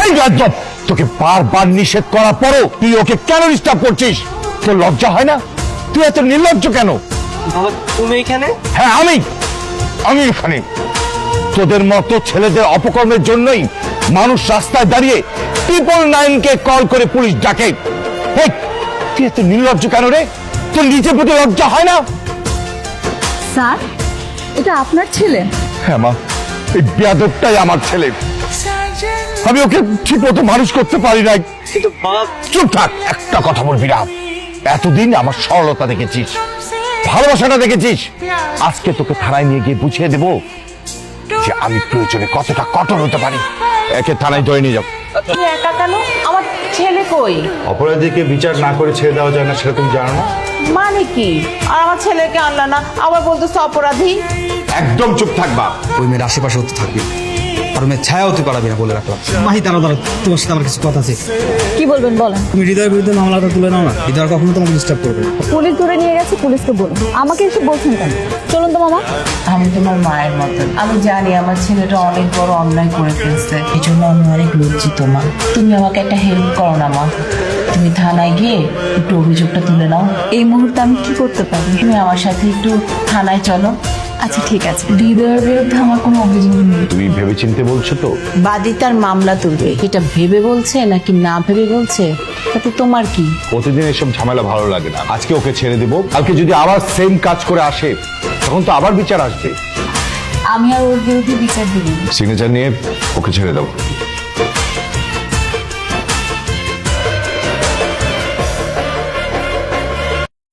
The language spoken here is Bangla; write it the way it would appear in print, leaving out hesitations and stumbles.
এই গাজব, তোকে বারবার নিষেধ করার পরও তুই ওকে কেন ডিস্টার্ব করছিস? তোর লজ্জা হয় না? তুই এত নির্লজ্জ কেন? বাবা তুমি এখানে? হ্যাঁ আমি এখানে। তোদের মতো ছেলেদের অপকর্মের জন্যই মানুষ রাস্তায় দাঁড়িয়ে 999-কে কল করে পুলিশ ডাকে। এই, তুই এত নির্লজ্জ কেন রে? তোর নিজের প্রতি লজ্জা হয় না? স্যার, এটা আপনার ছেলে? হ্যাঁ মা, এই বেয়াদবটাই আমার ছেলে। আমি ওকে ঠিক মতো মানুষ করতে পারি নাই। কিন্তু বাবা চুপ থাক, একটা কথা বলবি না। এতদিন আমার সরলতা দেখেছিস, ভালোবাসাটা দেখেছিস। আজকে তোকে থানায় নিয়ে গিয়ে বুঝিয়ে দেবো যে আমি প্রয়োজনে কতটা কঠোর হতে পারি। একে থানায় ধরে নিয়ে যাও। তুমি একা কেন? আমার ছেলে কই? অপরাধীকে বিচার না করে ছেড়ে দেওয়া যায় না, সেটা তুমি জানো না? মানে কি? আর আমার ছেলেকে আনলা না, আবার বলতেছো অপরাধী? একদম চুপ থাকবা। ওই মেয়ের আশেপাশে হতে থাকবি, আর মেয়ের ছায়া হতে পারবি না বলে রাখলাম। মাহি দাঁড়া দাঁড়া, তোমার সাথে আমার কিছু কথা আছে। কি বলবেন বলেন। তুমি হৃদয়ের বিরুদ্ধে মামলাটা তুলে নাও না, হৃদয় কখনো তোমাকে ডিস্টার্ব করবে না। পুলিশ ধরে নিয়ে গেছে, পুলিশকে বলুন। আমাকে এসে বলছেন কেন? চলুন তো মামা। আমি তোমার মায়ের মতন, আমি জানি আমার ছেলেটা অনেক বড় অন্যায় করে ফেলছে, এই জন্য আমি অনেক লজ্জিত মা। তুমি আমাকে একটা হেল্প করো না মা, তুমি থানায় গিয়ে একটু অভিযোগটা তুলে নাও। এই মুহূর্তে আমি কি করতে পারি? তুমি আমার সাথে একটু থানায় চলো। আচ্ছা ঠিক আছে। হৃদয়ের বিরুদ্ধে আমার কোনো অভিযোগ নেই। তুমি ভেবেচিন্তে বলছো তো? বাদী তার মামলা তুলবে, এটা ভেবে বলছে নাকি না ভেবে বলছে তাতে তোমার কি? প্রতিদিন এসব ঝামেলা ভালো লাগে না। আজকে ওকে ছেড়ে দেবো, কালকে যদি আবার সেম কাজ করে আসে তখন তো আবার বিচার আসবে। আমি আর ওর বিরুদ্ধে বিচার দিব। সিগনেচার নিয়ে ওকে ছেড়ে দাও।